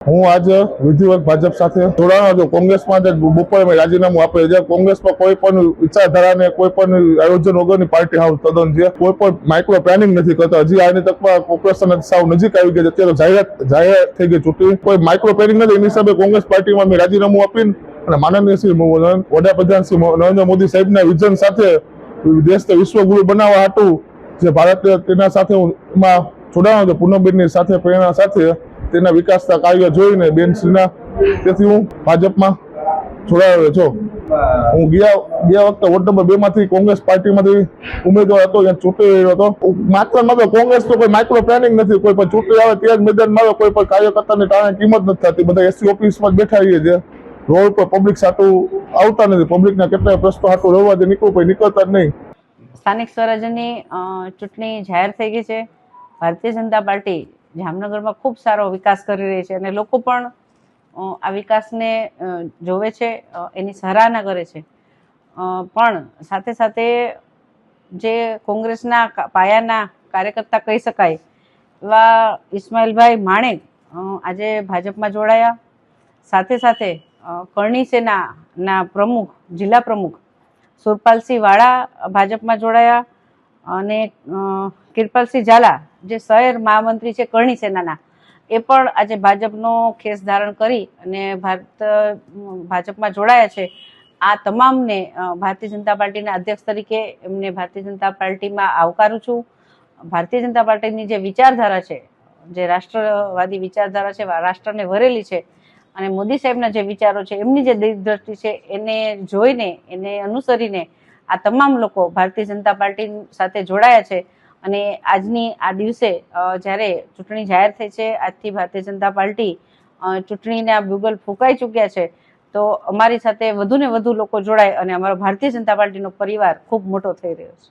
હું આજે વિધિવત ભાજપ સાથે જોડાણો છું। કોંગ્રેસમાં બપોરે મેં રાજીનામું આપે છે। કોંગ્રેસમાં કોઈ પણ વિચારધારાને કોઈ પણ આયોજન વગરની પાર્ટી હાવ તદ્દન છે। કોઈ પણ માઇક્રો પ્લાનિંગ નથી કરતા। હજી આની તકમાં કોર્પોરેશન સાવ નજીક આવી ગઈ છે। અત્યારે જાહેર થઈ ગઈ ચૂંટણી, કોઈ માઇક્રો પ્લાનિંગ નથી। એની હિસાબે કોંગ્રેસ પાર્ટીમાં મેં રાજીનામું આપીને અને માનનીય શ્રી વડાપ્રધાન શ્રી નરેન્દ્ર મોદી સાહેબના વિઝન સાથે દેશને વિશ્વગુરુ બનાવવા હાટું જે ભારત તેના સાથે એમાં જોડાણો છું। પૂનમબેનની સાથે પ્રેરણા સાથે તેના વિકાસના કાર્ય જોઈને બેનશ્રીના તેથી હું ભાજપમાં જોડાયો છું। હું ગયા વખતે વોર્ડ નંબર 2 માંથી કોંગ્રેસ પાર્ટીમાંથી ઉમેદવાર હતો, ત્યાં ચૂંટાઈ રહ્યો હતો। માત્ર કોંગ્રેસ તો કોઈ માઇક્રો પ્લાનિંગ નથી। કોઈ પણ ચૂંટણી આવે ત્યાં જ મેદાનમાં આવે, કોઈ પણ કાર્યકર્તાની ટાણે કિંમત નથી થતી। બધા એસસી ઓફિસમાં જ બેઠા રહીએ છે। રોડ પર પબ્લિક સાટું આવતા નથી। પબ્લિકના કેટલાય પ્રશ્નો હાટું રહેવા દે નીકળવું પડે, નીકળતા જ નહીં। સ્થાનિક સ્વરાજ્યની ચૂંટણી જાહેર થઈ ગઈ છે। ભારતીય જનતા પાર્ટી જામનગરમાં ખૂબ સારો વિકાસ કરી રહી છે અને લોકો પણ આ વિકાસને જોવે છે, એની સરાહના કરે છે। પણ સાથે સાથે જે કોંગ્રેસના પાયાના કાર્યકર્તા કહી શકાય એવા ઇસ્માઇલભાઈ માણેક આજે ભાજપમાં જોડાયા। સાથે સાથે કરણી સેનાના પ્રમુખ, જિલ્લા પ્રમુખ સુરપાલસિંહ વાળા ભાજપમાં જોડાયા અને કિરપાલસિંહ ઝાલા જે શહેર મહામંત્રી છે કરણી સેનાના, એ પણ આજે ભાજપનો ખેસ ધારણ કરી અને ભાજપમાં જોડાયા છે। આ તમામને ભારતીય જનતા પાર્ટીના અધ્યક્ષ તરીકે એમને ભારતીય જનતા પાર્ટીમાં આવકારું છું। ભારતીય જનતા પાર્ટીની જે વિચારધારા છે, જે રાષ્ટ્રવાદી વિચારધારા છે, રાષ્ટ્રને વરેલી છે અને મોદી સાહેબના જે વિચારો છે, એમની જે દીર્ઘદ્રષ્ટિ છે, એને જોઈને, એને અનુસરીને આ તમામ લોકો ભારતીય જનતા પાર્ટી સાથે જોડાયા છે। અને આજની આ દિવસે જ્યારે ચૂંટણી જાહેર થઈ છે, આજથી ભારતીય જનતા પાર્ટી ચૂંટણીના બ્યુગલ ફૂંકાઈ ચૂક્યા છે, તો અમારી સાથે વધુ ને વધુ લોકો જોડાય અને અમારો ભારતીય જનતા પાર્ટીનો પરિવાર ખૂબ મોટો થઈ રહ્યો છે।